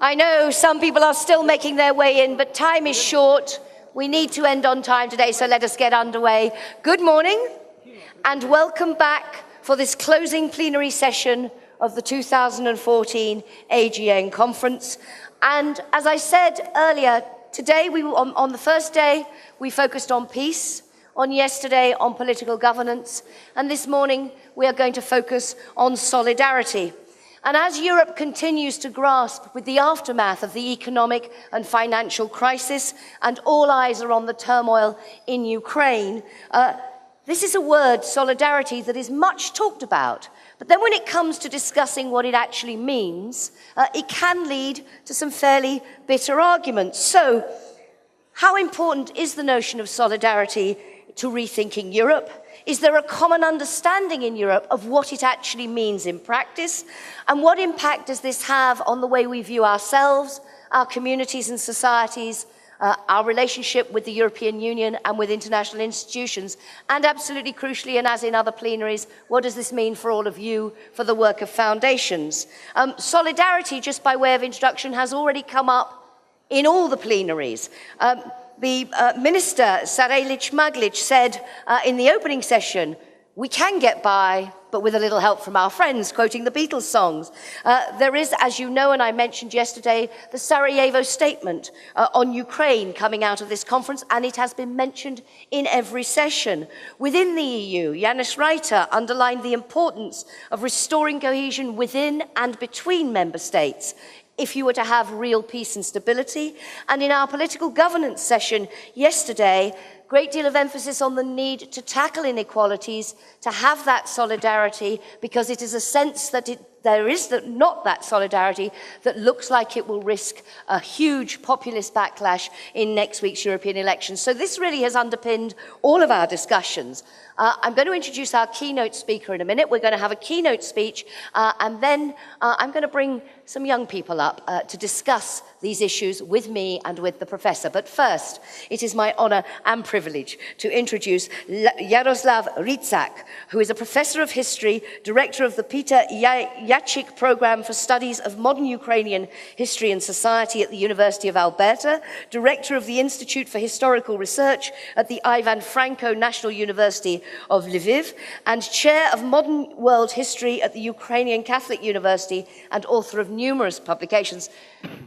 I know some people are still making their way in, but time is short. We need to end on time today, so let us get underway. Good morning, and welcome back for this closing plenary session of the 2014 AGN conference. And as I said earlier, today, on the first day, we focused on peace. On yesterday, on political governance. And this morning, we are going to focus on solidarity. And as Europe continues to grasp with the aftermath of the economic and financial crisis, and all eyes are on the turmoil in Ukraine, this is a word, solidarity, that is much talked about. But then when it comes to discussing what it actually means, it can lead to some fairly bitter arguments. So, how important is the notion of solidarity to Rethinking Europe? Is there a common understanding in Europe of what it actually means in practice? And what impact does this have on the way we view ourselves, our communities and societies, our relationship with the European Union and with international institutions? And absolutely crucially, and as in other plenaries, what does this mean for all of you, for the work of foundations? Solidarity, just by way of introduction, has already come up in all the plenaries. The Minister, Sarajevo Maglic, said in the opening session, "We can get by, but with a little help from our friends," quoting the Beatles songs. There is, as you know, and I mentioned yesterday, the Sarajevo statement on Ukraine coming out of this conference, and it has been mentioned in every session. Within the EU, Janis Reiter underlined the importance of restoring cohesion within and between member states if you were to have real peace and stability. And in our political governance session yesterday, great deal of emphasis on the need to tackle inequalities, to have that solidarity, because it is a sense that there is not that solidarity that looks like it will risk a huge populist backlash in next week's European elections. So this really has underpinned all of our discussions. I'm going to introduce our keynote speaker in a minute. We're going to have a keynote speech, and then I'm going to bring some young people up to discuss these issues with me and with the professor. But first, it is my honor and privilege to introduce Jaroslav Rycak, who is a professor of history, director of the Peter Jacek Program for Studies of Modern Ukrainian History and Society at the University of Alberta, director of the Institute for Historical Research at the Ivan Franko National University of Lviv, and chair of Modern World History at the Ukrainian Catholic University, and author of numerous publications.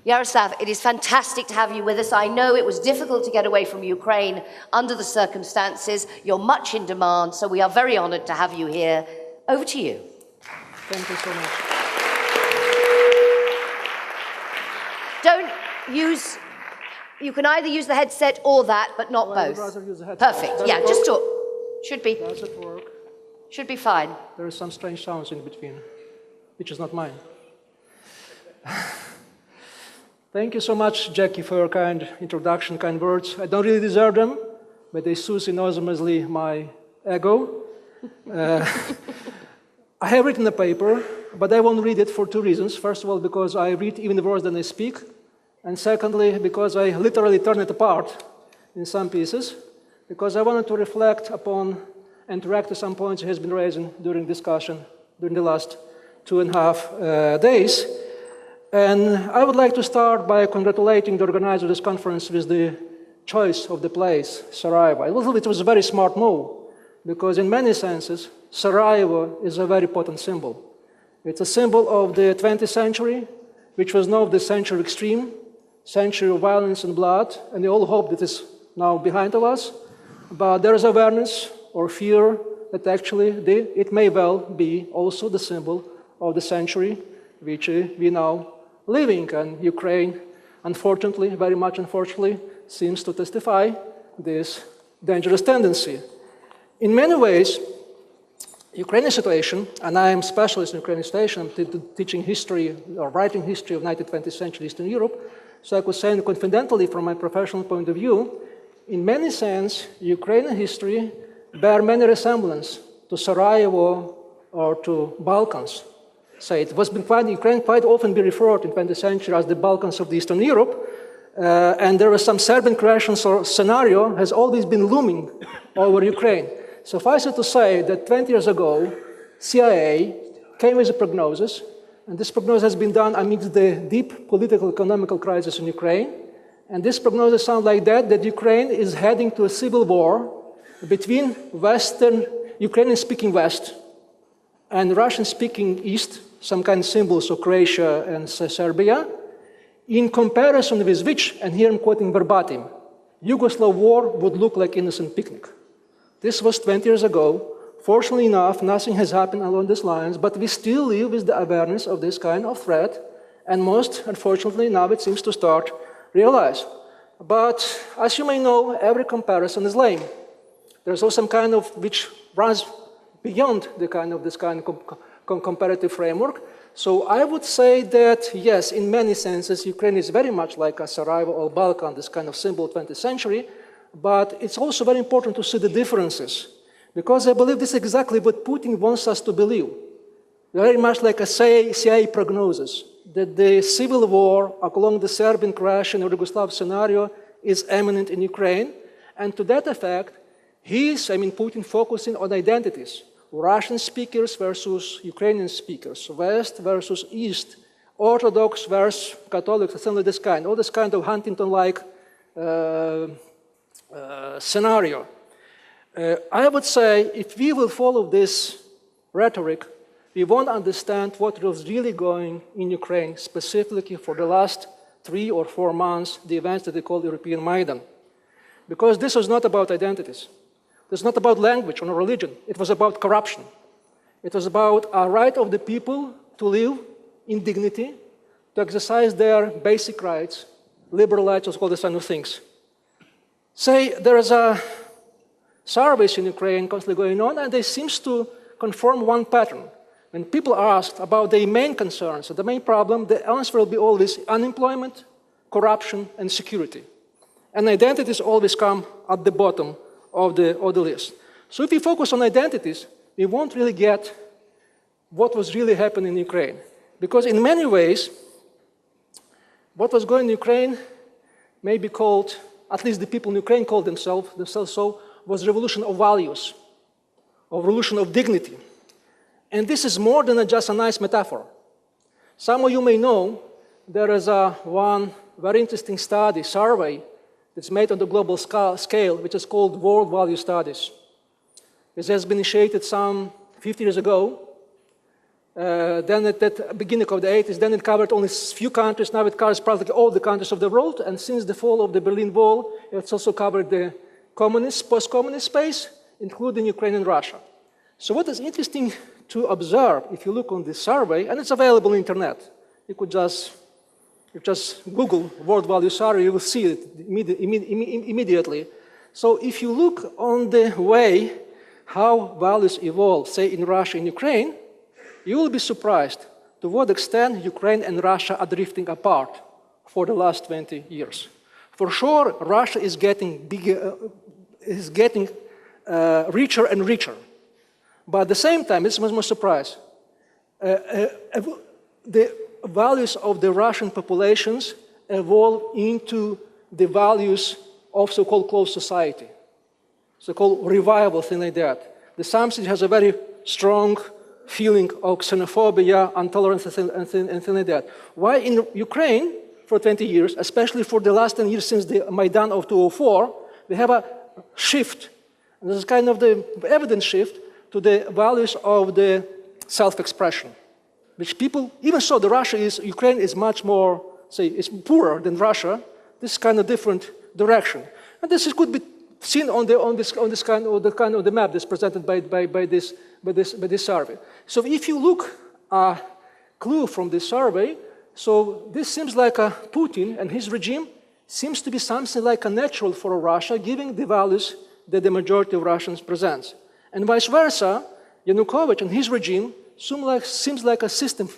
Yaroslav, it is fantastic to have you with us. I know it was difficult to get away from Ukraine under the circumstances. You're much in demand, so we are very honored to have you here. Over to you. Thank you so much. Don't use, you can either use the headset or that, but not both. I would rather use the headset. Perfect, Does yeah, it just work? talk. Should be. Does it work? Should be fine. There are some strange sounds in between, which is not mine. Thank you so much, Jackie, for your kind introduction, kind words. I don't really deserve them, but they soothe enormously my ego. I have written a paper, but I won't read it for two reasons. First of all, because I read even worse than I speak. And secondly, because I literally turn it apart in some pieces, because I wanted to reflect upon and react to some points that has been raised during discussion during the last 2.5 days. And I would like to start by congratulating the organizer of this conference with the choice of the place, Sarajevo. It was a very smart move, because in many senses, Sarajevo is a very potent symbol. It's a symbol of the 20th century, which was now the century of extreme, century of violence and blood, and we all hope that is now behind of us. But there is awareness or fear that actually it may well be also the symbol of the century which we now living. And Ukraine, unfortunately, very much unfortunately, seems to testify this dangerous tendency. In many ways, Ukrainian situation, and I am a specialist in Ukrainian situation, I'm teaching history or writing history of 19th, 20th century Eastern Europe, so I could say confidently from my professional point of view, in many sense, Ukrainian history bear many resemblance to Sarajevo or to Balkans. So it was been Ukraine quite often be referred in 20th century as the Balkans of the Eastern Europe, and there was some Serbian creation scenario has always been looming over Ukraine. Suffice it to say that 20 years ago, CIA came with a prognosis And this prognosis has been done amidst the deep political economical crisis in Ukraine. And this prognosis sounds like that Ukraine is heading to a civil war between Western, Ukrainian-speaking West and Russian-speaking East, some kind of symbols of Croatia and Serbia, in comparison with which, and here I'm quoting verbatim, Yugoslav war would look like innocent picnic. This was 20 years ago. Fortunately enough, nothing has happened along these lines, but we still live with the awareness of this kind of threat, and most unfortunately now it seems to start realize. But as you may know, every comparison is lame. There's also some kind of which runs beyond the kind of this kind of comparative framework. So I would say that yes, in many senses, Ukraine is very much like a Sarajevo or Balkan, this kind of symbol of 20th century. But it's also very important to see the differences, because I believe this is exactly what Putin wants us to believe. Very much like a CIA prognosis, that the civil war along the Serbian, Croatian, or Yugoslav scenario is imminent in Ukraine. And to that effect, Putin focusing on identities. Russian speakers versus Ukrainian speakers, West versus East, Orthodox versus Catholics, something like this kind, all this kind of Huntington-like scenario. I would say if we will follow this rhetoric, we won't understand what was really going in Ukraine, specifically for the last 3 or 4 months, the events that they call European Maidan. Because this was not about identities. It was not about language or religion. It was about corruption. It was about a right of the people to live in dignity, to exercise their basic rights, liberal rights, all these kind of things. Say there is a surveys in Ukraine constantly going on, and they seem to confirm one pattern. When people are asked about their main concerns, the main problem, the answer will be always unemployment, corruption, and security. And identities always come at the bottom of the list. So if we focus on identities, we won't really get what was really happening in Ukraine. Because in many ways, what was going on in Ukraine may be called, at least the people in Ukraine called themselves so, was revolution of values, or revolution of dignity. And this is more than just a nice metaphor. Some of you may know there is one very interesting study, survey, that's made on the global scale, which is called World Value Studies. It has been initiated some 50 years ago. Then at the beginning of the 80s, then it covered only a few countries. Now it covers practically all the countries of the world. And since the fall of the Berlin Wall, it's also covered the communist, post-communist space, including Ukraine and Russia. So what is interesting to observe, if you look on this survey, and it's available on the internet, you could just Google World Value Survey, you will see it immediately. So if you look on the way how values evolve, say in Russia and Ukraine, you will be surprised to what extent Ukraine and Russia are drifting apart for the last 20 years. For sure, Russia is getting bigger, richer and richer. But at the same time, it's much more surprise. The values of the Russian populations evolve into the values of so-called closed society, so-called revival, thing like that. The something has a very strong feeling of xenophobia, intolerance, and things like that. Why in Ukraine, for 20 years, especially for the last 10 years since the Maidan of 2004, we have a shift. And this is kind of the evident shift to the values of the self-expression, which people, even so, Ukraine is much more, say, is poorer than Russia. This is kind of different direction, and this could be seen on this kind of the map that's presented by this survey. So if you look a clue from this survey, so this seems like Putin and his regime seems to be something like a natural for Russia, given the values that the majority of Russians presents. And vice versa, Yanukovych and his regime seems like a system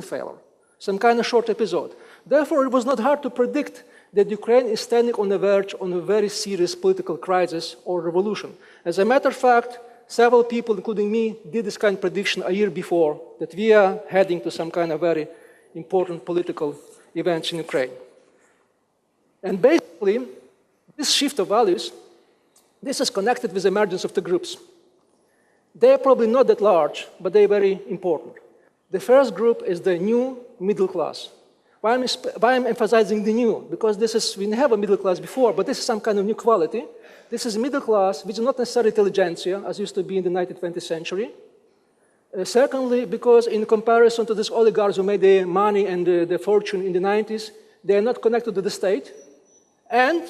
failure, some kind of short episode. Therefore, it was not hard to predict that Ukraine is standing on the verge of a very serious political crisis or revolution. As a matter of fact, several people, including me, did this kind of prediction a year before, that we are heading to some kind of very important political events in Ukraine. And basically, this shift of values, this is connected with the emergence of the groups. They are probably not that large, but they are very important. The first group is the new middle class. Why I'm emphasizing the new? Because we didn't have a middle class before, but this is some kind of new quality. This is middle class, which is not necessarily intelligentsia, as used to be in the 19th, 20th century. Secondly, because in comparison to these oligarchs who made the money and the fortune in the 90s, they are not connected to the state. And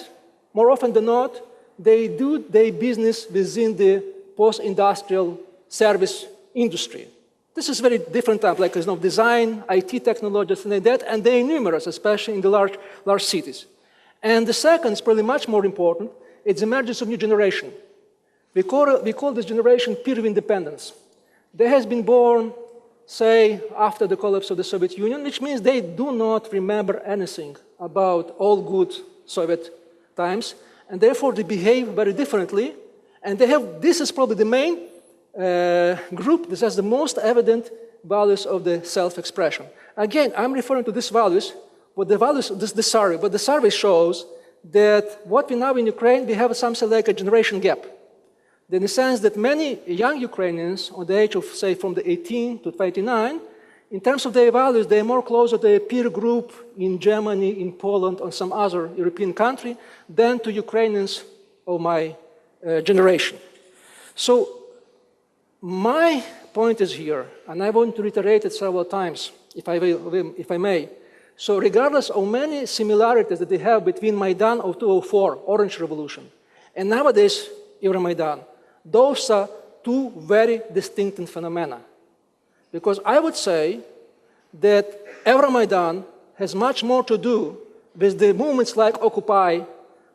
more often than not, they do their business within the post-industrial service industry. This is very different type, like design, IT technology, something like that, and they're numerous, especially in the large cities. And the second is probably much more important. It's the emergence of new generation. We call this generation period of independence. They has been born, say, after the collapse of the Soviet Union, which means they do not remember anything about all good Soviet times, and therefore they behave very differently. And this is probably the main group that has the most evident values of the self-expression. Again, I'm referring to these values, but the survey shows that what we now in Ukraine, we have something like a generation gap. In the sense that many young Ukrainians, on the age of, say, from the 18 to 29, in terms of their values, they're more closer to a peer group in Germany, in Poland, or some other European country than to Ukrainians of my generation. So my point is here, and I want to reiterate it several times, if I may. So regardless of many similarities that they have between Maidan of 2004, Orange Revolution, and nowadays Euromaidan, those are two very distinct phenomena. Because I would say that Euromaidan has much more to do with the movements like Occupy,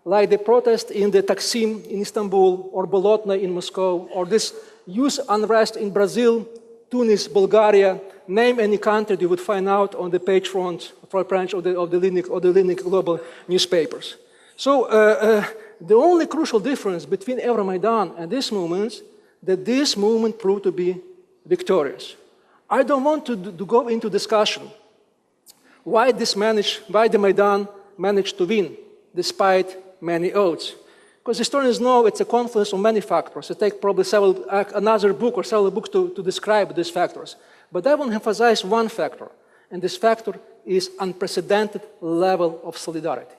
like the protest in the Taksim in Istanbul, or Bolotna in Moscow, or this youth unrest in Brazil, Tunis, Bulgaria, name any country you would find out on the page front of the leading global newspapers. So the only crucial difference between Euromaidan and these movements, that this movement proved to be victorious. I don't want to go into discussion why the Maidan managed to win despite many odds. Because historians know it's a confluence of many factors. It takes probably another book or several books to describe these factors. But I want to emphasize one factor, and this factor is unprecedented level of solidarity.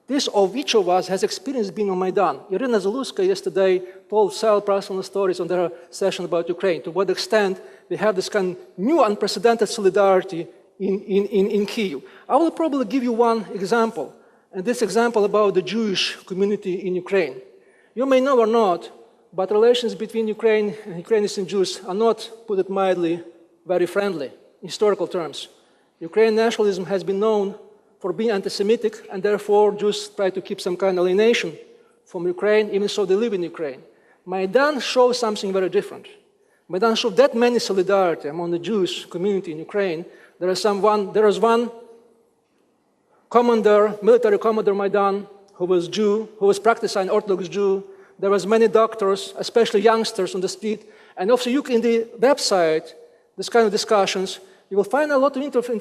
This of each of us has experienced being on Maidan. Irina Zaluska yesterday told several personal stories on their session about Ukraine, to what extent we have this kind of new unprecedented solidarity in Kyiv. I will probably give you one example, and this example about the Jewish community in Ukraine. You may know or not, but relations between Ukraine and Ukrainians and Jews are not, put it mildly, very friendly in historical terms. Ukrainian nationalism has been known for being anti-Semitic, and therefore Jews try to keep some kind of alienation from Ukraine, even so they live in Ukraine. Maidan shows something very different. Maidan showed that many solidarity among the Jewish community in Ukraine. There was one commander, military commander Maidan, who was Jew, who was practicing Orthodox Jew. There was many doctors, especially youngsters on the street. And also in the website, this kind of discussions, you will find a lot of information,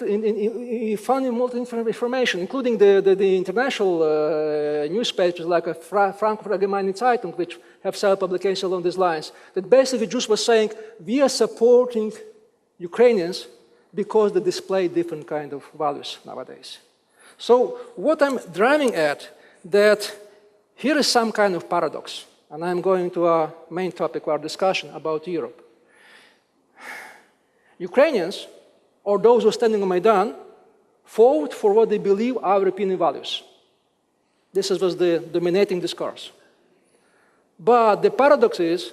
including the international newspapers like Frankfurt Allgemeine Zeitung, which have several publications along these lines, that basically Jews were saying, we are supporting Ukrainians because they display different kind of values nowadays. So what I'm driving at, that here is some kind of paradox, and I'm going to our main topic of our discussion about Europe. Ukrainians, or those who are standing on Maidan, fought for what they believe are European values. This was the dominating discourse. But the paradox is,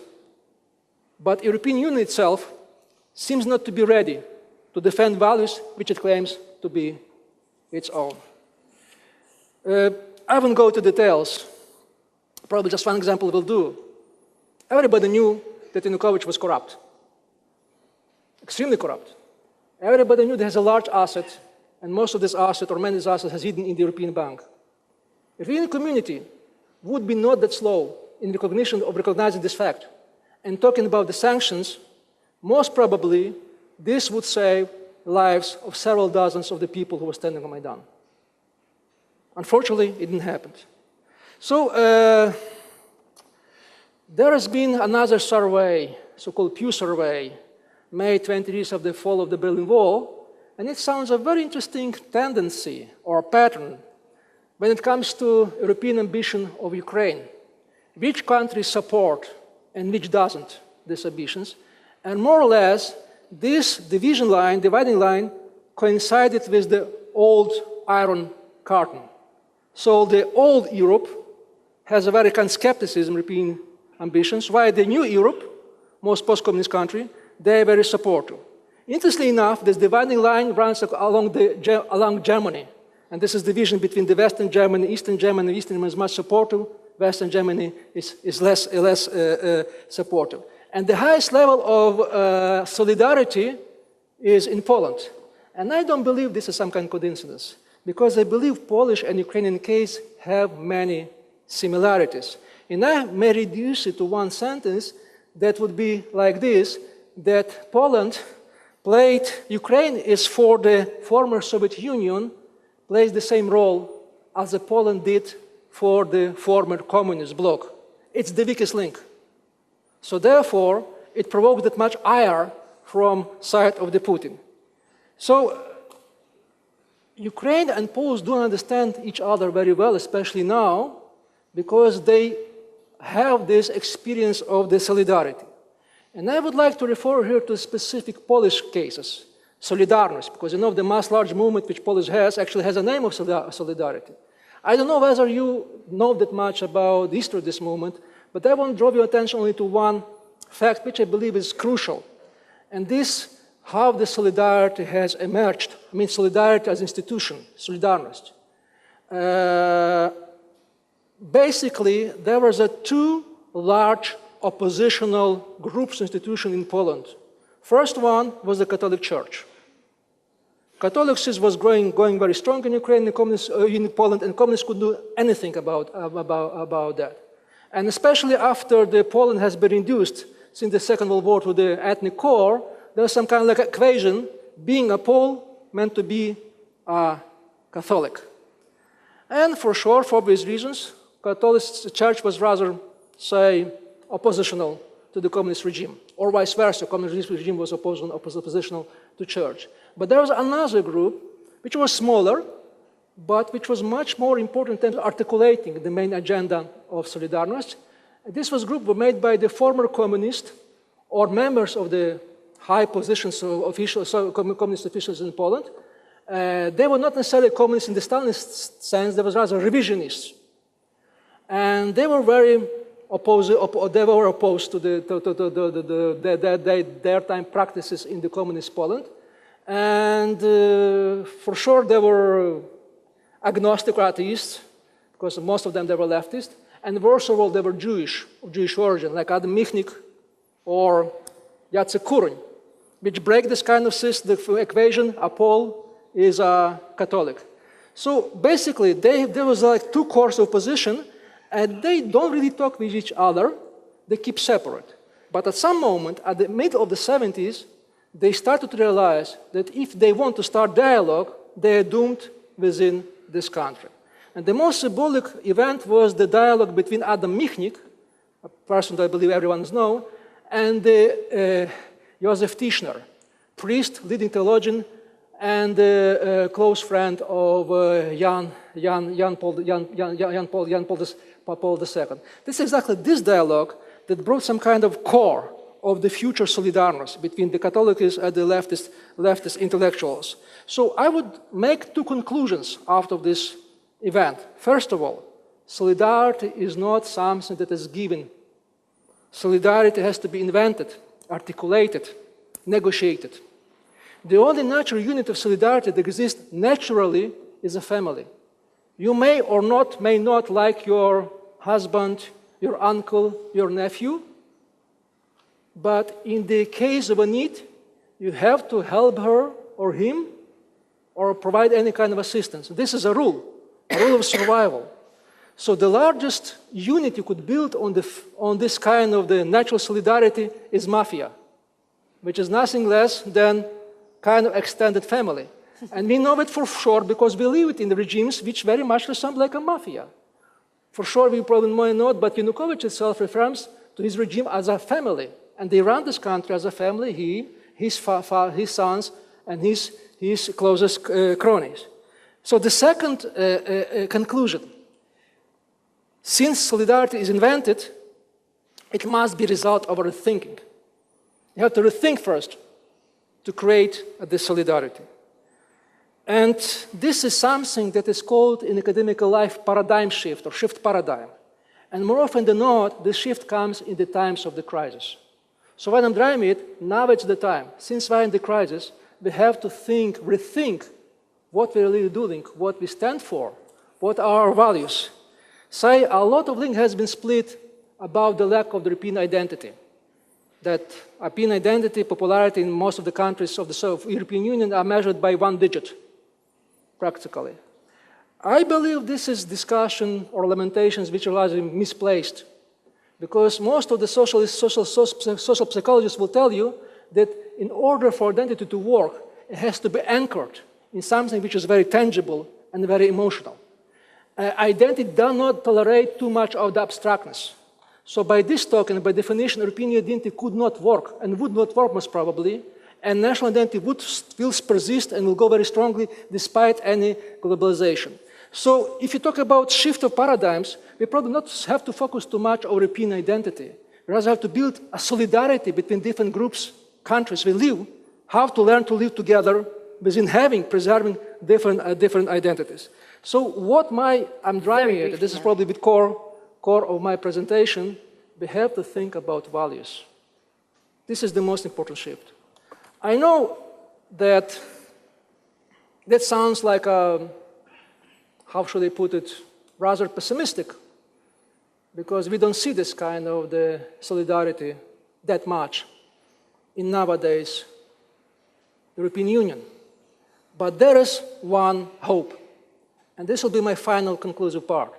but European Union itself seems not to be ready to defend values which it claims to be its own. I won't go to details. Probably just one example will do. Everybody knew that Yanukovych was corrupt, extremely corrupt. Everybody knew there's a large asset, and most of this asset, or many of this asset, has hidden in the European Bank. If the European community would be not that slow in recognizing this fact, and talking about the sanctions, most probably this would save lives of several dozens of the people who were standing on Maidan. Unfortunately, it didn't happen. So there has been another survey, so-called Pew survey, made 20 years of the fall of the Berlin Wall, and it sounds a very interesting tendency or pattern when it comes to European ambition of Ukraine. Which countries support and which doesn't these ambitions, and more or less this dividing line coincided with the old Iron Curtain. So the old Europe has a very kind of skepticism European ambitions, while the new Europe, most post-communist country, they are very supportive. Interestingly enough, this dividing line runs along Germany, and this is division between the Western Germany, Eastern Germany. Eastern Germany is much supportive, Western Germany is less supportive. And the highest level of solidarity is in Poland. And I don't believe this is some kind of coincidence, because I believe Polish and Ukrainian case have many similarities. And I may reduce it to one sentence that would be like this, that Ukraine is for the former Soviet Union, plays the same role as Poland did for the former communist bloc. It's the weakest link. So therefore, it provoked that much ire from side of the Putin. So Ukraine and Poles don't understand each other very well, especially now, because they have this experience of the solidarity. And I would like to refer here to specific Polish cases, Solidarność, because you know the mass large movement which Polish has actually has a name of solidarity. I don't know whether you know that much about the history of this movement, but I want to draw your attention only to one fact which I believe is crucial. And this, how the solidarity has emerged. I mean, solidarity as institution, Solidarność. Basically, there was two large oppositional groups, institutions in Poland. First one was the Catholic Church. Catholicism was going very strong in Ukraine, in Poland, and communists couldn't do anything about that. And especially after Poland has been reduced since the Second World War to the ethnic core, there was some kind of like equation, being a Pole meant to be a Catholic. And for sure, for obvious reasons, Catholic Church was rather, say, oppositional to the communist regime, or vice versa, communist regime was oppositional to church. But there was another group, which was smaller, but which was much more important in terms of articulating the main agenda of Solidarność. This was a group made by the former communists or members of the high positions of communist officials in Poland. They were not necessarily communists in the Stalinist sense, they were rather revisionists. And they were very opposed to their time practices in the communist Poland. And for sure they were agnostic or atheists, because most of them they were leftist. And worst of all, they were Jewish, of Jewish origin, like Adam Michnik or Jacek Kuroń, which break this kind of system, the equation, a Pole is a Catholic. So basically, there was like two cores of opposition, and they don't really talk with each other, they keep separate. But at some moment, at the middle of the 70s, they started to realize that if they want to start dialogue, they are doomed within this country. And the most symbolic event was the dialogue between Adam Michnik, a person that I believe everyone knows, and Josef Tischner, priest, leading theologian, and a close friend of Jan Paul II. This is exactly this dialogue that brought some kind of core of the future Solidarność between the Catholics and the leftist intellectuals. So I would make two conclusions out of this event. First of all, solidarity is not something that is given. Solidarity has to be invented, articulated, negotiated. The only natural unit of solidarity that exists naturally is a family. You may not like your husband, your uncle, your nephew, but in the case of a need, you have to help her or him or provide any kind of assistance. This is a rule of survival. So the largest unit you could build on this kind of the natural solidarity is mafia, which is nothing less than kind of extended family. And we know it for sure because we live it in the regimes which very much resemble like a mafia. For sure, we probably might not, but Yanukovych itself refers to his regime as a family. And they run this country as a family. his sons, and his closest cronies. So the second conclusion, since solidarity is invented, it must be a result of rethinking. You have to rethink first to create this solidarity. And this is something that is called in academic life paradigm shift or shift paradigm. And more often than not, the shift comes in the times of the crisis. So when I'm driving it, now it's the time. Since we're in the crisis, we have to rethink what we're really doing, what we stand for, what are our values. Say, a lot of thinking has been split about the lack of the European identity. That European identity, popularity in most of the countries of the European Union are measured by one digit, practically. I believe this is discussion or lamentations which are largely misplaced, because most of the social psychologists will tell you that in order for identity to work, it has to be anchored in something which is very tangible and very emotional. Identity does not tolerate too much of the abstractness. So by this token, by definition, European identity could not work and would not work most probably, and national identity will persist and will go very strongly despite any globalization. So if you talk about shift of paradigms, we probably not have to focus too much on European identity. We rather have to build a solidarity between different groups, countries we live, how to learn to live together within preserving different identities. So what I'm driving at, this is probably the core of my presentation, we have to think about values. This is the most important shift. I know that sounds like how should I put it, rather pessimistic, because we don't see this kind of the solidarity that much in nowadays European Union. But there is one hope, and this will be my final conclusive part.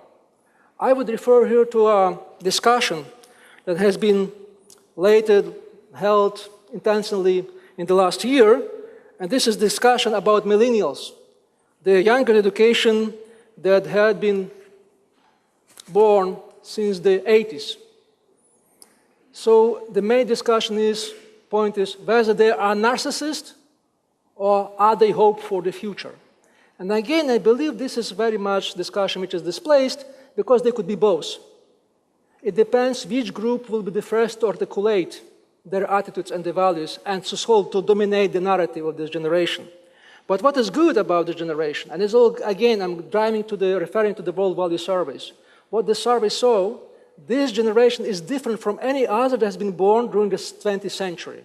I would refer here to a discussion that has been held intensely in the last year, and this is discussion about millennials, the younger education that had been born since the 80s. So the main discussion point is whether they are narcissists or are they hope for the future. And again, I believe this is very much discussion which is displaced because they could be both. It depends which group will be the first to articulate their attitudes and their values and to dominate the narrative of this generation. But what is good about this generation, and it's all, again, I'm referring to the World Value Surveys. What the survey saw, this generation is different from any other that has been born during the 20th century.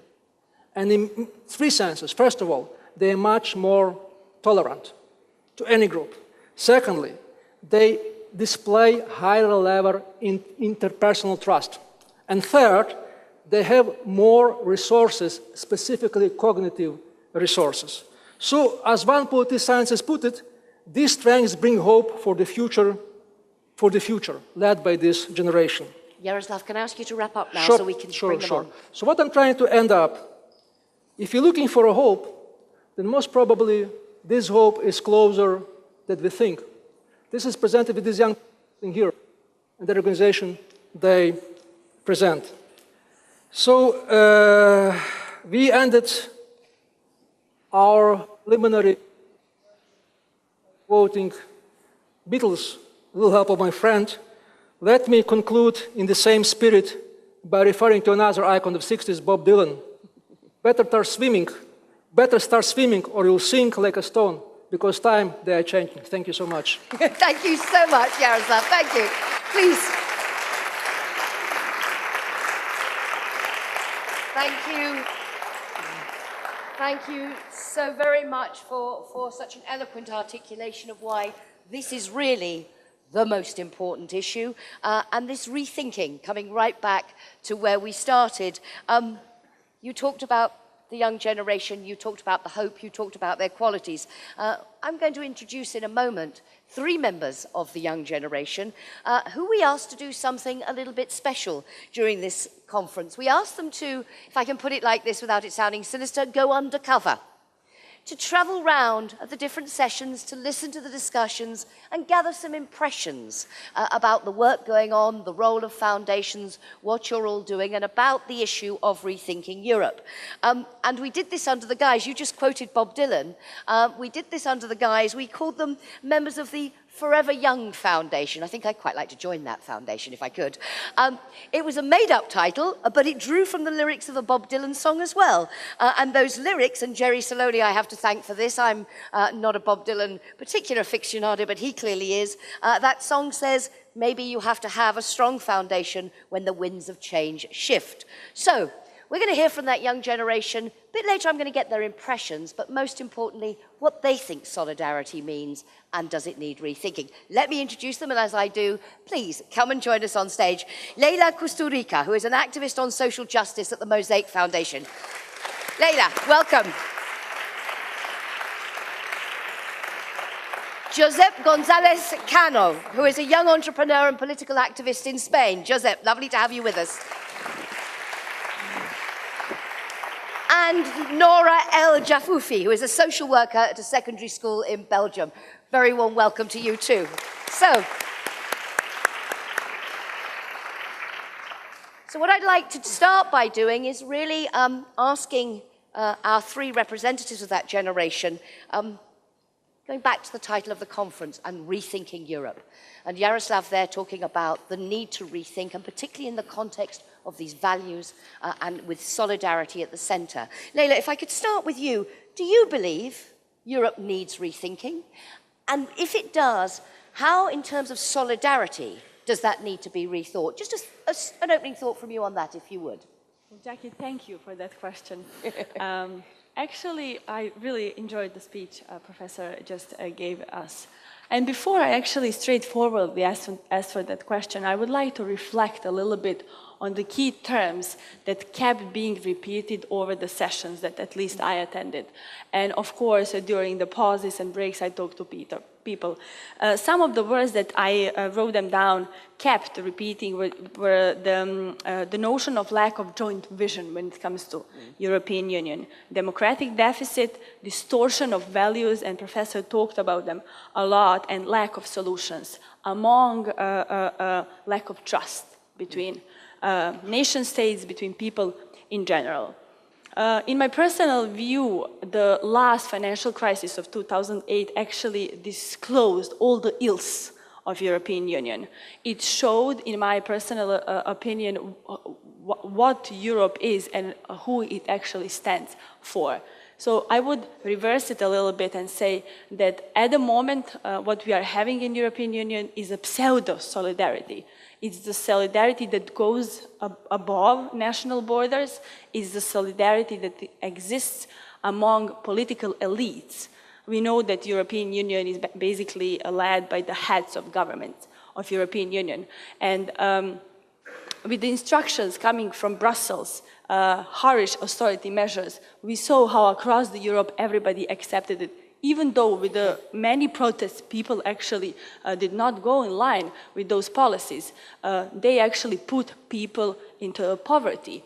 And in three senses. First of all, they are much more tolerant to any group. Secondly, they display higher level in interpersonal trust. And third, they have more resources, specifically cognitive resources. So, as one political scientist put it, these strengths bring hope for the future, led by this generation. Yaroslav, can I ask you to wrap up now so we can bring them on? So what I'm trying to end up, if you're looking for a hope, then most probably this hope is closer than we think. This is presented with this young person here and the organization they present. So we ended our preliminary quoting Beatles, with the help of my friend. Let me conclude in the same spirit by referring to another icon of the 60s, Bob Dylan. Better start swimming or you'll sink like a stone, because they are changing. Thank you so much. Thank you so much, Yaroslav. Thank you. Please. Thank you. Thank you so very much for such an eloquent articulation of why this is really the most important issue, and this rethinking, coming right back to where we started. You talked about the young generation, you talked about the hope, you talked about their qualities. I'm going to introduce in a moment 3 members of the young generation who we asked to do something a little bit special during this conference. We asked them to, if I can put it like this without it sounding sinister, go undercover. to travel round at the different sessions, to listen to the discussions and gather some impressions about the work going on, the role of foundations, what you're all doing, and about the issue of rethinking Europe. And we did this under the guise, you just quoted Bob Dylan, we did this under the guise, we called them members of the Forever Young Foundation. I think I'd quite like to join that foundation if I could. It was a made-up title, but it drew from the lyrics of a Bob Dylan song as well. And those lyrics, and Jerry Saloni I have to thank for this, I'm not a Bob Dylan particular aficionado, but he clearly is. That song says, maybe you have to have a strong foundation when the winds of change shift. So, we're going to hear from that young generation. A bit later I'm going to get their impressions, but most importantly, what they think solidarity means and does it need rethinking. Let me introduce them, and as I do, please come and join us on stage. Leila Kusturica, who is an activist on social justice at the Mosaic Foundation. Leila, welcome. Josep González Cano, who is a young entrepreneur and political activist in Spain. Josep, lovely to have you with us. And Nora El Jafoufi, who is a social worker at a secondary school in Belgium. Very warm welcome to you too. So what I'd like to start by doing is really asking our three representatives of that generation, going back to the title of the conference, and Rethinking Europe. And Jaroslav there talking about the need to rethink, and particularly in the context of these values and with solidarity at the centre. Leila, if I could start with you, do you believe Europe needs rethinking? And if it does, how, in terms of solidarity, does that need to be rethought? Just an opening thought from you on that, if you would. Well, Jackie, thank you for that question. Actually, I really enjoyed the speech Professor just gave us. And before I actually straightforwardly ask for that question, I would like to reflect a little bit on the key terms that kept being repeated over the sessions that at least I attended. And of course, during the pauses and breaks, I talked to people. Some of the words that I wrote them down kept repeating were the notion of lack of joint vision when it comes to European Union, democratic deficit, distortion of values, and Professor talked about them a lot, and lack of solutions, among lack of trust between nation states, between people in general. In my personal view, the last financial crisis of 2008 actually disclosed all the ills of European Union. It showed, in my personal opinion, what Europe is and who it actually stands for. So I would reverse it a little bit and say that at the moment, what we are having in European Union is a pseudo-solidarity. It's the solidarity that goes above national borders. It's the solidarity that exists among political elites. We know that European Union is basically led by the heads of governments of European Union. And with the instructions coming from Brussels, harsh austerity measures, we saw how across Europe everybody accepted it. Even though with the many protests, people actually did not go in line with those policies, they actually put people into poverty.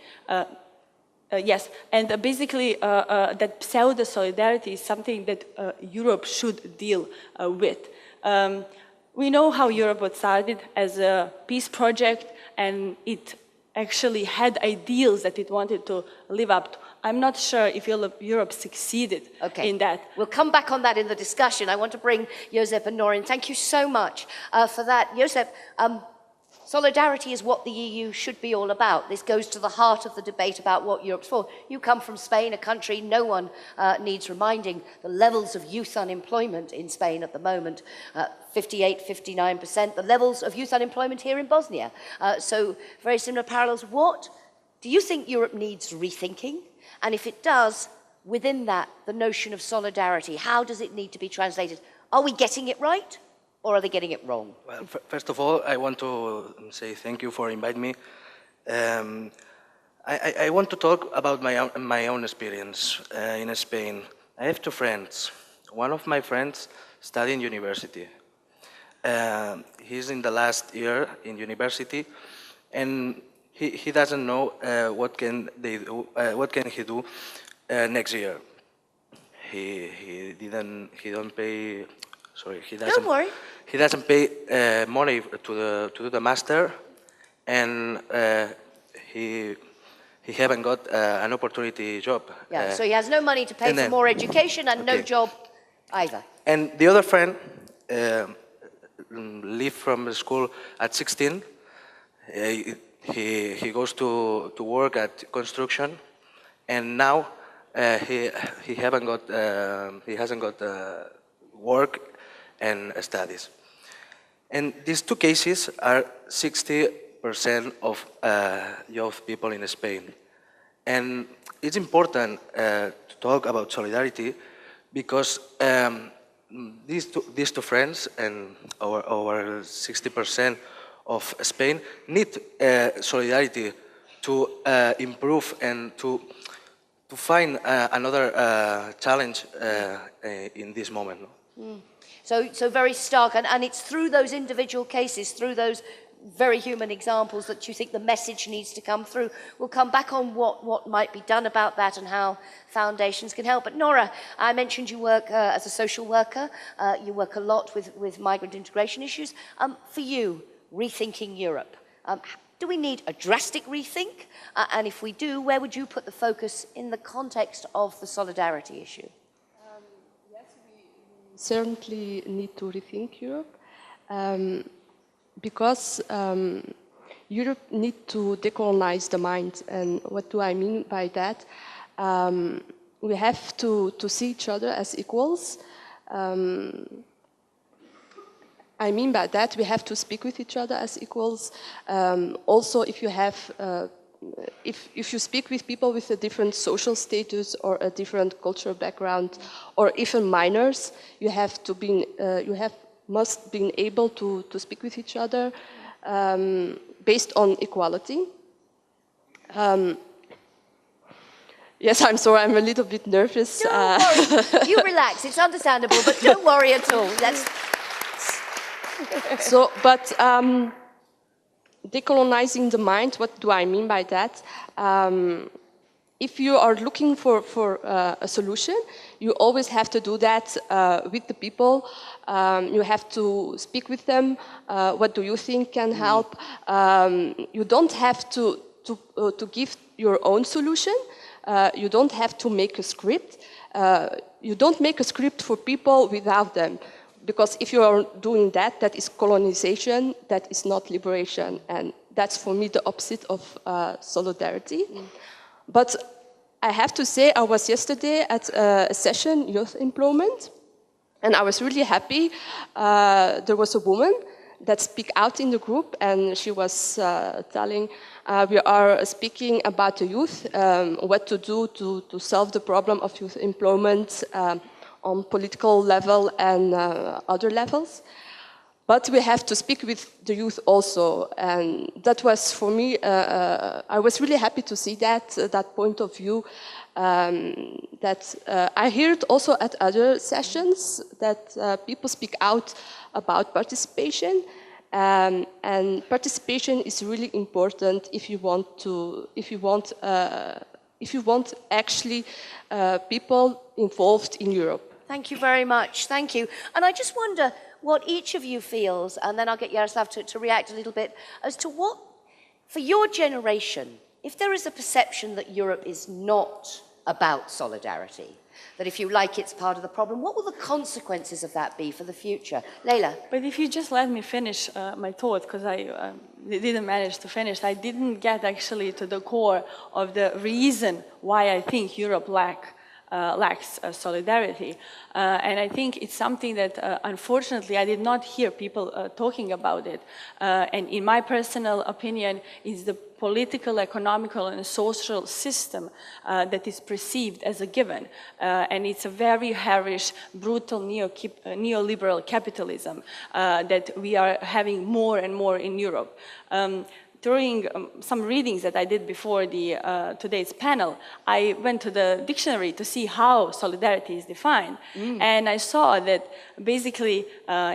Yes, and basically that pseudo-solidarity is something that Europe should deal with. We know how Europe was started as a peace project, and it actually had ideals that it wanted to live up to. I'm not sure if Europe succeeded in that. We'll come back on that in the discussion. I want to bring Josep and Norin. Thank you so much for that. Josep, solidarity is what the EU should be all about. This goes to the heart of the debate about what Europe's for. You come from Spain, a country no one needs reminding. The levels of youth unemployment in Spain at the moment, 58, 59%. The levels of youth unemployment here in Bosnia. So very similar parallels. What do you think Europe needs rethinking? And if it does, within that, the notion of solidarity, how does it need to be translated? Are we getting it right, or are they getting it wrong? Well, first of all, I want to say thank you for inviting me. I want to talk about my own experience in Spain. I have two friends. One of my friends studied in university. He's in the last year in university, and he doesn't know what can he do next year. he don't pay. Sorry, Don't worry. he doesn't pay money to do the master, and he haven't got an opportunity job. Yeah, so he has no money to pay for more education and no job either. And the other friend left from the school at 16. He goes to work at construction, and now he hasn't got work and studies. And these two cases are 60% of youth people in Spain. And it's important to talk about solidarity because these two friends and over 60% of Spain need solidarity to improve and to find another challenge in this moment. No? So very stark, and it's through those individual cases, through those very human examples that you think the message needs to come through. We'll come back on what might be done about that and how foundations can help. But Nora, I mentioned you work as a social worker. You work a lot with migrant integration issues. For you, Rethinking Europe, do we need a drastic rethink? And if we do, where would you put the focus in the context of the solidarity issue? Yes, we certainly need to rethink Europe. Because Europe needs to decolonize the mind. And what do I mean by that? We have to see each other as equals. I mean by that, we have to speak with each other as equals. Also, if you have, if you speak with people with a different social status or a different cultural background, or even minors, you have to be, must be able to speak with each other based on equality. Yes, I'm sorry, I'm a little bit nervous. Don't worry, you relax, it's understandable, but don't worry at all. So, but decolonizing the mind, what do I mean by that? If you are looking for a solution, you always have to do that with the people. You have to speak with them. What do you think can help? You don't have to give your own solution. You don't have to make a script. You don't make a script for people without them. Because if you are doing that, that is colonization, that is not liberation. And that's for me the opposite of solidarity. But I have to say, I was yesterday at a session, Youth Employment, and I was really happy. There was a woman that spoke out in the group, and she was telling, we are speaking about the youth, what to do to solve the problem of youth employment on political level and other levels. But we have to speak with the youth also, and that was for me, I was really happy to see that point of view, that I hear it also at other sessions, that people speak out about participation, and participation is really important if you want actually people involved in Europe. Thank you very much, thank you. And I just wonder what each of you feels, and then I'll get Yaroslav to react a little bit, as to what, for your generation, if there is a perception that Europe is not about solidarity, that if you like it's part of the problem, what will the consequences of that be for the future? Leila? But if you just let me finish my thought, because I didn't manage to finish, I didn't get actually to the core of the reason why I think Europe lacks solidarity. And I think it's something that, unfortunately, I did not hear people talking about it. And in my personal opinion, is the political, economical, and social system that is perceived as a given. And it's a very harish, brutal neoliberal capitalism that we are having more and more in Europe. During some readings that I did before today's panel, I went to the dictionary to see how solidarity is defined. And I saw that basically,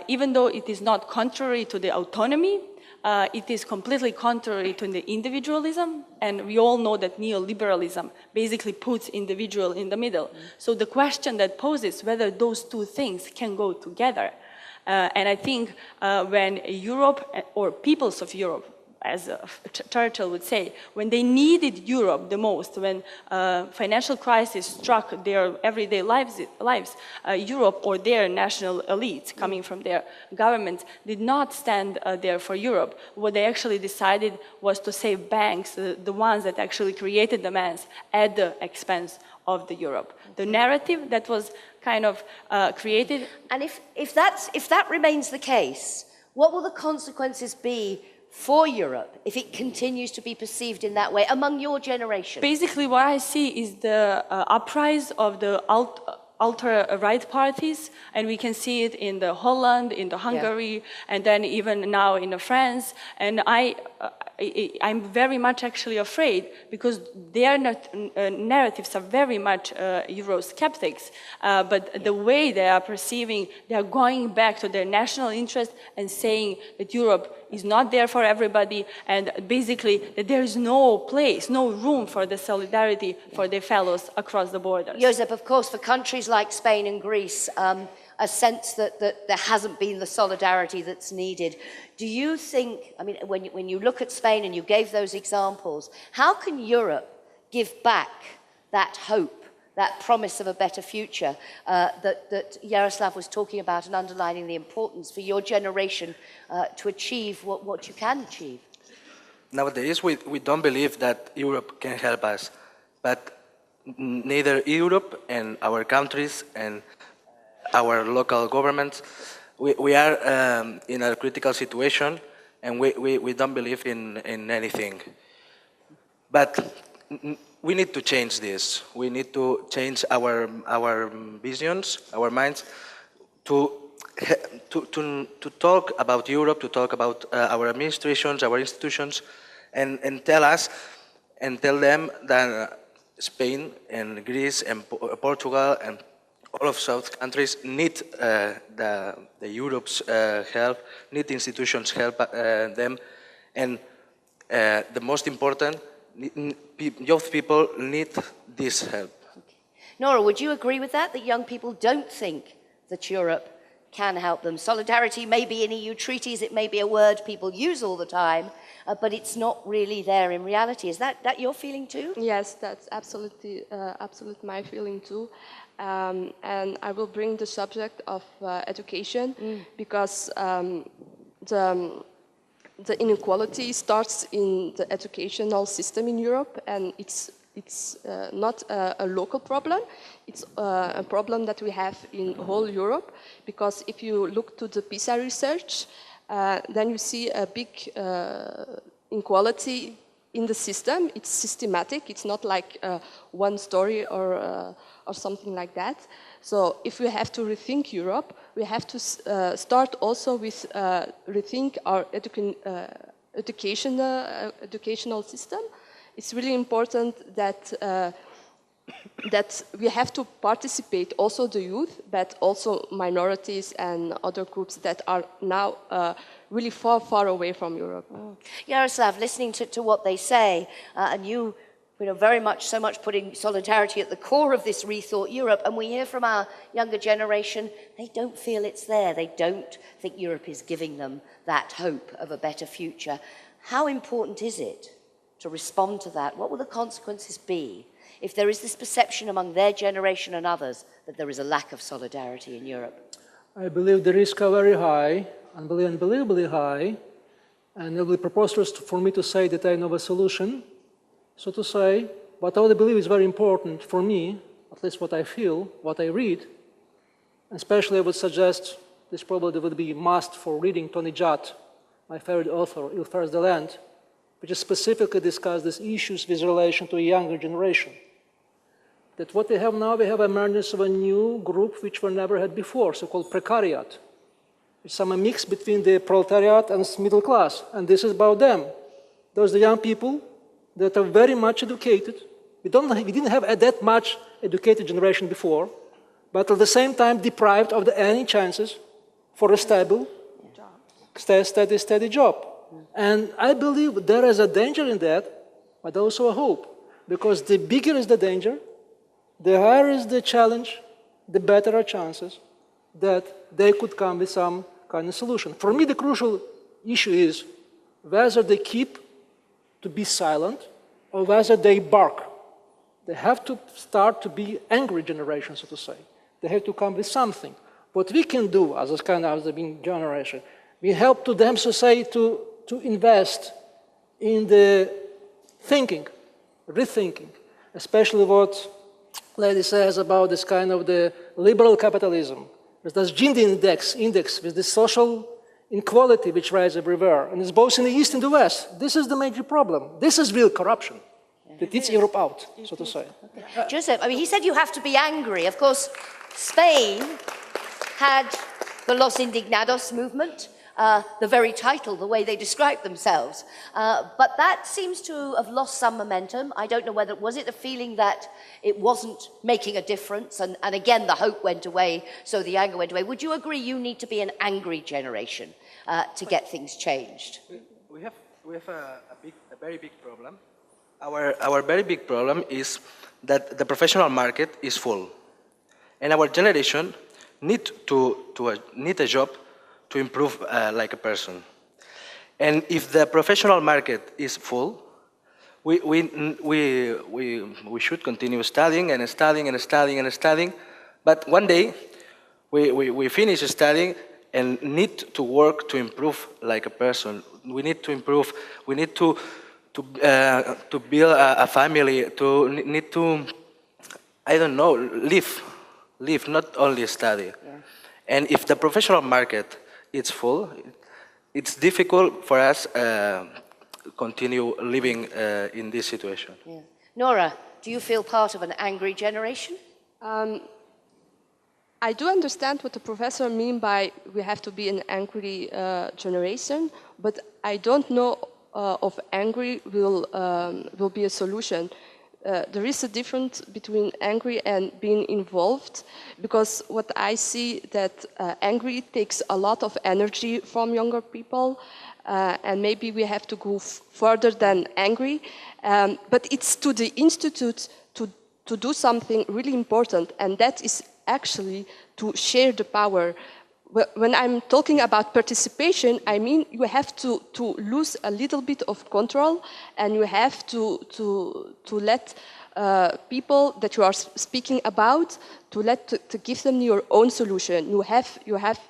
even though it is not contrary to the autonomy, it is completely contrary to the individualism, and we all know that neoliberalism basically puts individual in the middle. So the question that poses whether those two things can go together. And I think when Europe, or peoples of Europe, as Churchill would say, when they needed Europe the most, when financial crisis struck their everyday lives, Europe or their national elites coming from their governments did not stand there for Europe. What they actually decided was to save banks, the ones that actually created the mess, at the expense of the Europe. The narrative that was kind of created. And if that remains the case, what will the consequences be for Europe if it continues to be perceived in that way among your generation? Basically, what I see is the uprise of the ultra-right parties, and we can see it in the Holland, in the Hungary, and then even now in France. And I'm very much actually afraid, because their narratives are very much Eurosceptics, but the way they are perceiving, they are going back to their national interest and saying that Europe is not there for everybody, and basically that there is no place, no room for the solidarity for their fellows across the borders. Josep, of course, for countries like Spain and Greece, a sense that there hasn't been the solidarity that's needed. Do you think, I mean, when you look at Spain and you gave those examples, how can Europe give back that hope, that promise of a better future that Jaroslav was talking about, and underlining the importance for your generation to achieve what you can achieve? Nowadays, we don't believe that Europe can help us, but neither Europe and our countries and our local governments, we are in a critical situation, and we don't believe in anything. But we need to change this. We need to change our visions, our minds, to talk about Europe, to talk about our administrations, our institutions, and tell them that Spain and Greece and Portugal and all of South countries need the Europe's help, need institutions help them, and the most important, youth people need this help. Okay. Nora, would you agree with that young people don't think that Europe can help them? Solidarity may be in EU treaties, it may be a word people use all the time, but it's not really there in reality. Is that your feeling too? Yes, that's absolutely my feeling too. And I will bring the subject of education, because the inequality starts in the educational system in Europe, and it's not a local problem. It's a problem that we have in whole Europe, because if you look to the PISA research, then you see a big inequality in the system. It's systematic. It's not like one story or something like that. So if we have to rethink Europe, we have to start also with rethink our educational system. It's really important that that we have to participate, also the youth, but also minorities and other groups that are now really far, far away from Europe. Jaroslav, listening to what they say, and you know, very much, so much putting solidarity at the core of this Rethought Europe, and we hear from our younger generation, they don't feel it's there. They don't think Europe is giving them that hope of a better future. How important is it to respond to that? What will the consequences be if there is this perception among their generation and others that there is a lack of solidarity in Europe? I believe the risks are very high, unbelievably high, and it will be preposterous for me to say that I know a solution, so to say. But I would believe is very important for me, at least what I feel, what I read. Especially I would suggest this probably would be a must for reading Tony Judd, my favorite author, Il Fares the Land, which is specifically discuss these issues with relation to a younger generation. That what we have now, we have emergence of a new group which we never had before, so-called precariat. It's some mix between the proletariat and middle class, and this is about them. Those are the young people that are very much educated. We didn't have that much educated generation before, but at the same time deprived of any chances for a stable, steady job. And I believe there is a danger in that, but also a hope. Because the bigger is the danger, the higher is the challenge, the better our chances that they could come with some kind of solution. For me, the crucial issue is whether they keep to be silent or whether they bark. They have to start to be angry generation, so to say. They have to come with something. What we can do as a kind of the being generation, we help to them, so say, to invest in the thinking, rethinking, especially what lady says about this kind of the liberal capitalism. There's this Gini index with the social inequality which rises everywhere, and it's both in the East and the West. This is the major problem. This is real corruption. That eats Europe out, so to say. Joseph, I mean, he said you have to be angry. Of course, Spain had the Los Indignados movement, the very title, the way they described themselves. But that seems to have lost some momentum. I don't know whether, was it the feeling that it wasn't making a difference? And again, the hope went away, so the anger went away. Would you agree you need to be an angry generation to get things changed? We have a very big problem. Our very big problem is that the professional market is full. And our generation need a job to improve like a person. And if the professional market is full, we should continue studying and studying and studying and studying. But one day, we finish studying and need to work to improve like a person. We need to improve. We need to build a family. Need to, I don't know, live, not only study. Yeah. And if the professional market is full, it's difficult for us continue living in this situation. Yeah. Nora, do you feel part of an angry generation? I do understand what the professor means by we have to be an angry generation, but I don't know if angry will be a solution. There is a difference between angry and being involved, because what I see that angry takes a lot of energy from younger people, and maybe we have to go further than angry. But it's to the institute to do something really important, and that is actually to share the power. When I'm talking about participation, I mean you have to lose a little bit of control, and you have to let people that you are speaking about to give them your own solution. You have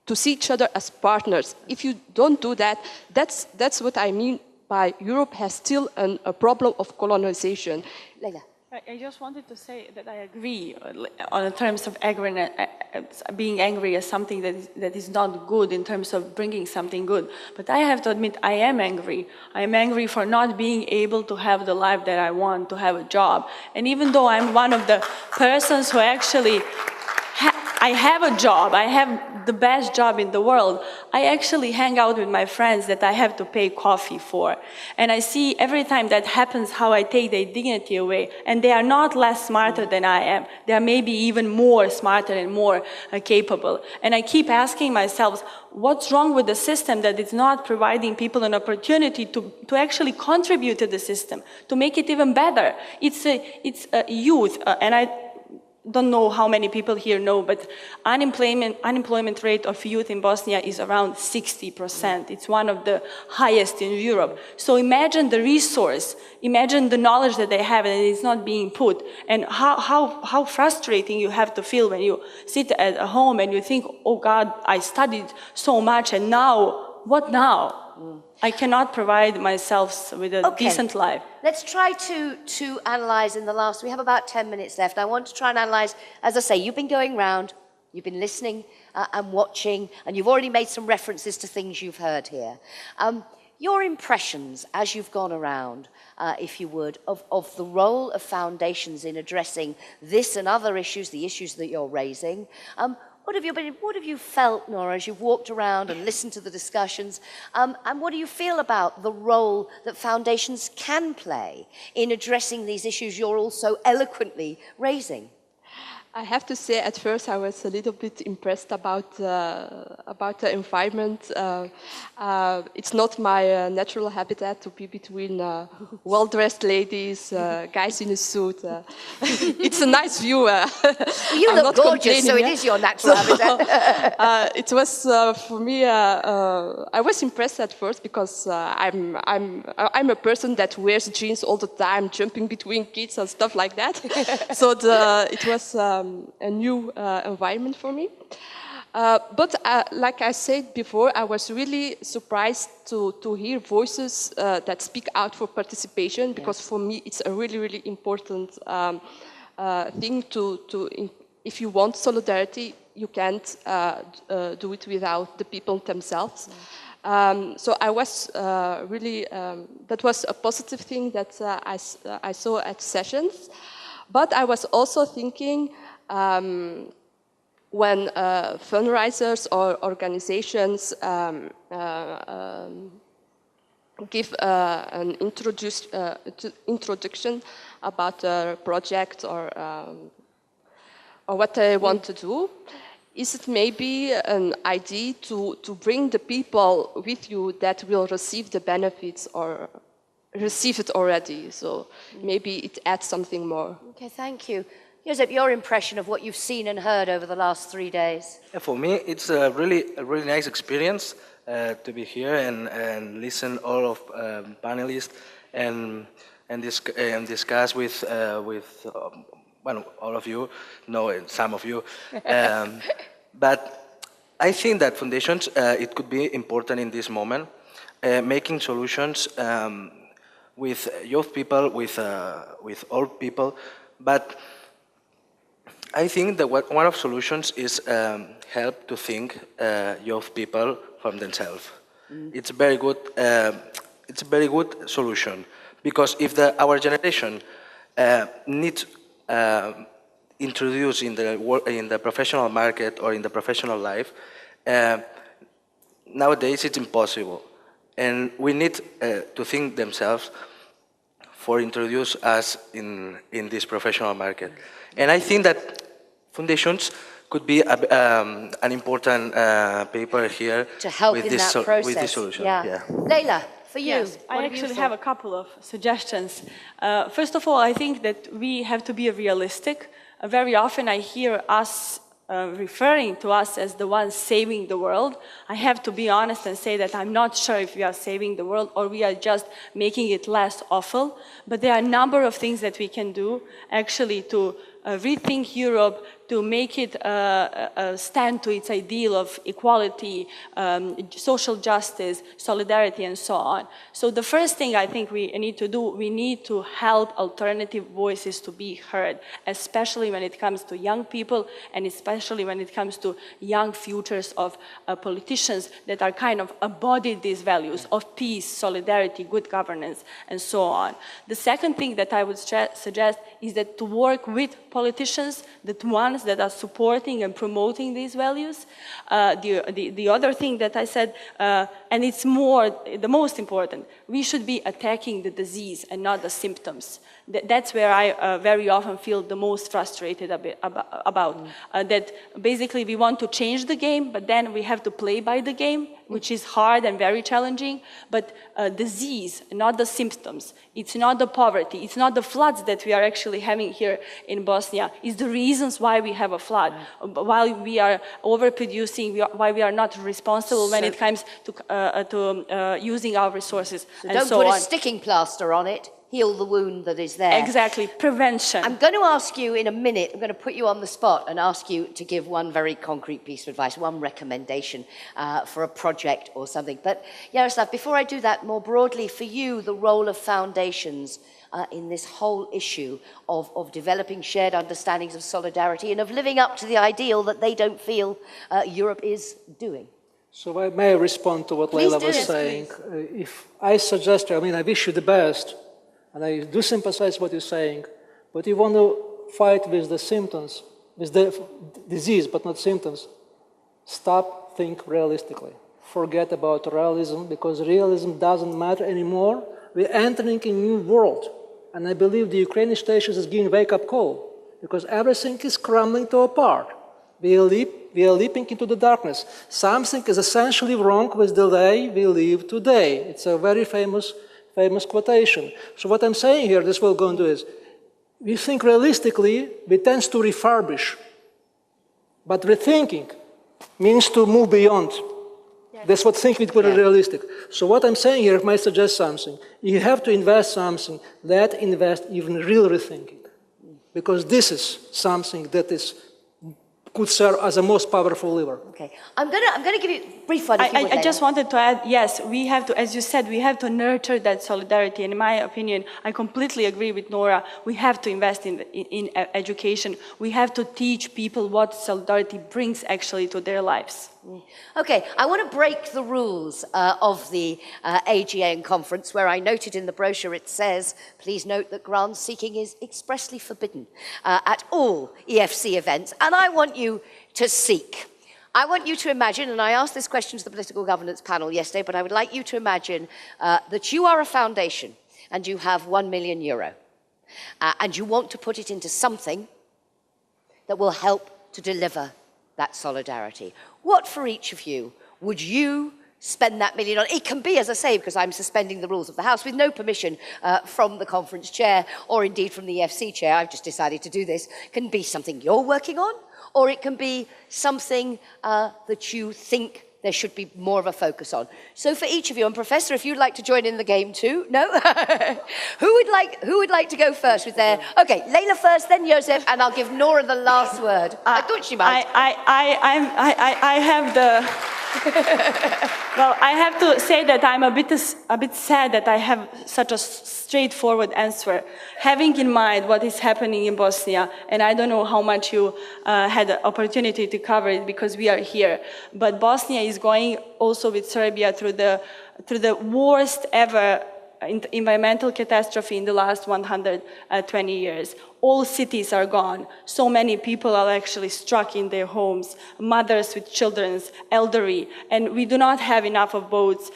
to see each other as partners. If you don't do that, that's what I mean by Europe has still a problem of colonization. Leila. I just wanted to say that I agree on the terms of being angry as something that is not good in terms of bringing something good. But I have to admit, I am angry. I am angry for not being able to have the life that I want, to have a job. And even though I'm one of the persons who actually I have a job, I have the best job in the world, I actually hang out with my friends that I have to pay coffee for. And I see every time that happens how I take their dignity away. And they are not less smarter than I am. They are maybe even more smarter and more capable. And I keep asking myself, what's wrong with the system that is not providing people an opportunity to actually contribute to the system, to make it even better? It's a youth, and I don't know how many people here know, but unemployment rate of youth in Bosnia is around 60%. It's one of the highest in Europe. So imagine the resource, imagine the knowledge that they have and it's not being put, and how frustrating you have to feel when you sit at home and you think, oh God, I studied so much and now, what now? I cannot provide myself with a decent life. Let's try to analyse in the last, we have about 10 minutes left. I want to try and analyse, as I say, you've been going round, you've been listening and watching, and you've already made some references to things you've heard here. Your impressions as you've gone around, if you would, of the role of foundations in addressing this and other issues, the issues that you're raising. What have you felt, Nora, as you've walked around and listened to the discussions? And what do you feel about the role that foundations can play in addressing these issues you're also eloquently raising? I have to say, at first I was a little bit impressed about the environment. It's not my natural habitat to be between well-dressed ladies, guys in a suit. It's a nice view. You I'm look not gorgeous, so it complaining, is your natural habitat. it was for me. I was impressed at first because I'm a person that wears jeans all the time, jumping between kids and stuff like that. So it was a new environment for me. But like I said before, I was really surprised to hear voices that speak out for participation, because for me it's a really, really important thing if you want solidarity, you can't do it without the people themselves. So I was really, that was a positive thing that I saw at sessions. But I was also thinking, when fundraisers or organizations give an introduction about a project or what they want to do, is it maybe an idea to bring the people with you that will receive the benefits or receive it already? So maybe it adds something more. Okay, thank you. Josep, your impression of what you've seen and heard over the last 3 days? Yeah, for me, it's a really nice experience to be here and listen all of panelists and discuss with well, all of you, no, some of you. But I think that foundations, it could be important in this moment, making solutions with youth people, with old people, but I think that one of solutions is help to think youth people from themselves. It's a very good. It's a very good solution, because if our generation needs introduced in the professional market or in the professional life, nowadays it's impossible, and we need to think themselves for introduce us in this professional market. And I think that foundations could be an important paper here to help with in this that process. with this solution. Yeah. Leila, for you, Yes, I what actually thought? have a couple of suggestions. First of all, I think that we have to be realistic. Very often I hear us referring to us as the ones saving the world. I have to be honest and say that I'm not sure if we are saving the world or we are just making it less awful. But there are a number of things that we can do actually to rethink Europe, to make it stand to its ideal of equality, social justice, solidarity, and so on. So the first thing I think we need to do, we need to help alternative voices to be heard, especially when it comes to young people and especially when it comes to young futures of politicians that are kind of embodied these values of peace, solidarity, good governance, and so on. The second thing that I would suggest is that to work with politicians, the ones that are supporting and promoting these values. The other thing that I said, and it's the most important, we should be attacking the disease and not the symptoms. That's where I very often feel the most frustrated about. That basically we want to change the game, but then we have to play by the game, which is hard and very challenging. But disease, not the symptoms. It's not the poverty. It's not the floods that we are actually having here in Bosnia. It's the reasons why we have a flood, why we are overproducing, why we are not responsible when it comes to using our resources, and don't so put on. a sticking plaster on it. Heal the wound that is there. Exactly, prevention. I'm going to ask you in a minute, I'm going to put you on the spot and ask you to give one very concrete piece of advice, one recommendation for a project or something. But Jaroslav, before I do that, more broadly for you, the role of foundations in this whole issue of developing shared understandings of solidarity and of living up to the ideal that they don't feel Europe is doing. So I may respond to what Leila was saying. If I suggest, I mean, I wish you the best, and I do sympathize what you're saying, but you want to fight with the symptoms, with the disease, but not symptoms. Stop, think realistically. Forget about realism, because realism doesn't matter anymore. We're entering a new world, and I believe the Ukrainian station is giving a wake-up call. because everything is crumbling to apart. We are leaping into the darkness. Something is essentially wrong with the way we live today. It's a very famous quotation. So what I'm saying here, this will go into is, we think realistically, we tend to refurbish. But rethinking means to move beyond. Yes. That's what thinking is realistic. So what I'm saying here might suggest something. You have to invest something, let's invest even real rethinking. Because this is something that could serve as a most powerful lever. Okay, I'm going to give you a brief one. I just wanted to add, yes, we have to, as you said, we have to nurture that solidarity. And in my opinion, I completely agree with Nora. We have to invest in education. We have to teach people what solidarity brings actually to their lives. Okay, I want to break the rules of the AGN conference, where I noted in the brochure it says, please note that grant seeking is expressly forbidden at all EFC events. And I want you to seek. I want you to imagine, and I asked this question to the political governance panel yesterday, but I would like you to imagine that you are a foundation and you have €1 million and you want to put it into something that will help to deliver that solidarity. What, for each of you, would you spend that million on? It can be, as I say, because I'm suspending the rules of the House, with no permission from the conference chair or indeed from the EFC chair. I've just decided to do this. It can be something you're working on, or it can be something that you think there should be more of a focus on. So for each of you, and Professor, if you'd like to join in the game too, no? Who would like to go first with their, okay, Leila first, then Josep, and I'll give Nora the last word. I thought she might. I have the, well, I have to say that I'm a bit sad that I have such a straightforward answer, having in mind what is happening in Bosnia, and I don't know how much you had the opportunity to cover it because we are here, but Bosnia is going also with Serbia through the worst ever environmental catastrophe in the last 120 years. All cities are gone. So many people are actually struck in their homes, mothers with children, elderly, and we do not have enough of boats.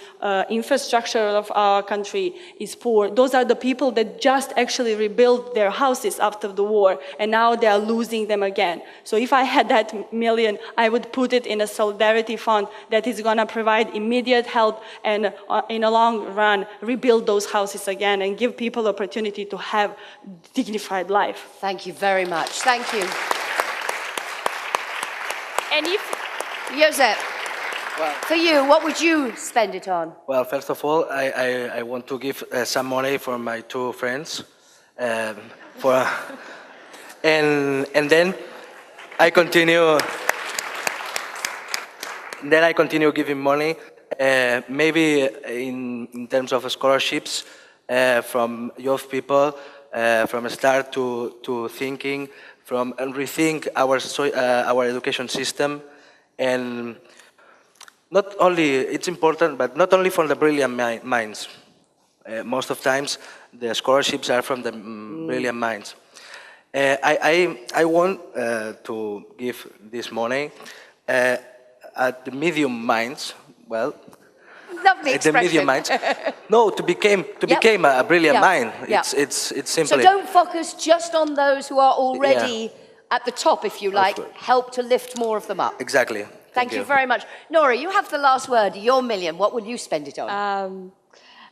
Infrastructure of our country is poor. Those are the people that just actually rebuilt their houses after the war, and now they are losing them again. So if I had that million, I would put it in a solidarity fund that is going to provide immediate help and in a long run rebuild those houses again and give people opportunity to have dignified life. Thank you very much. Thank you. And if Josep, for you, what would you spend it on? Well, first of all, I want to give some money for my two friends, and then I continue. Then I continue giving money, maybe in terms of scholarships from youth people. From start to thinking, from rethink our education system, and not only it's important, but not only for the brilliant minds. Most of times, the scholarships are from the brilliant minds. I want to give this money at the medium minds. Well. Lovely expression. The medium minds. No, to become a brilliant mind. It's simply. So don't focus just on those who are already at the top, if you like. Help to lift more of them up. Exactly. Thank you very much. Nora, you have the last word. Your million. What will you spend it on?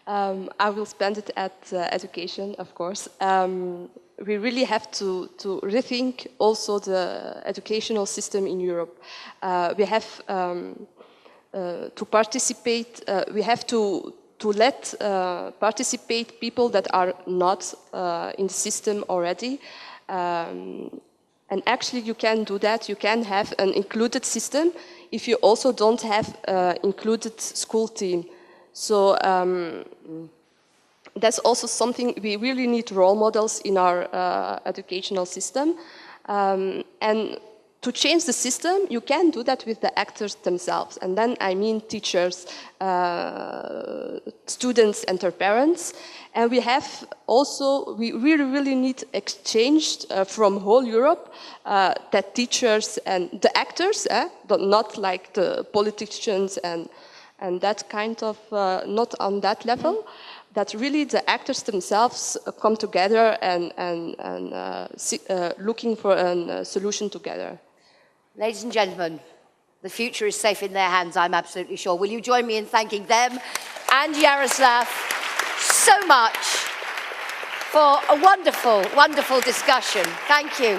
I will spend it at education, of course. We really have to rethink also the educational system in Europe. We have to participate, we have to let participate people that are not in the system already. And actually you can do that. You can have an included system if you also don't have included school team. So that's also something, we really need role models in our educational system. And to change the system, you can do that with the actors themselves. And then I mean teachers, students and their parents. And we have also, we really need exchange from whole Europe that teachers and the actors, but not like the politicians and that kind of, not on that level, that really the actors themselves come together and looking for a solution together. Ladies and gentlemen, the future is safe in their hands, I'm absolutely sure. Will you join me in thanking them and Yaroslav so much for a wonderful, wonderful discussion. Thank you.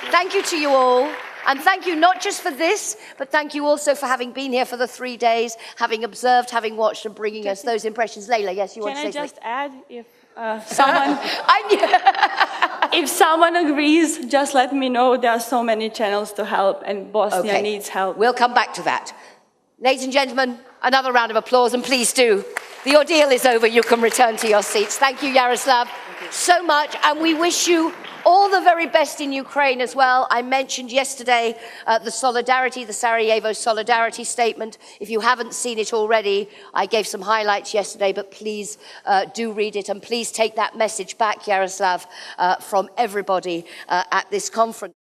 Thank you to you all. And thank you not just for this, but thank you also for having been here for the 3 days, having observed, having watched, and bringing us those impressions. Leila, yes, you want to say something? Can I just add, if someone, I if someone agrees, just let me know. There are so many channels to help, and Bosnia needs help. We'll come back to that. Ladies and gentlemen, another round of applause, and please do. The ordeal is over. You can return to your seats. Thank you, Yaroslav, so much, and we wish you all the very best in Ukraine as well. I mentioned yesterday the solidarity, the Sarajevo solidarity statement. If you haven't seen it already, I gave some highlights yesterday, but please do read it, and please take that message back, Yaroslav, from everybody at this conference.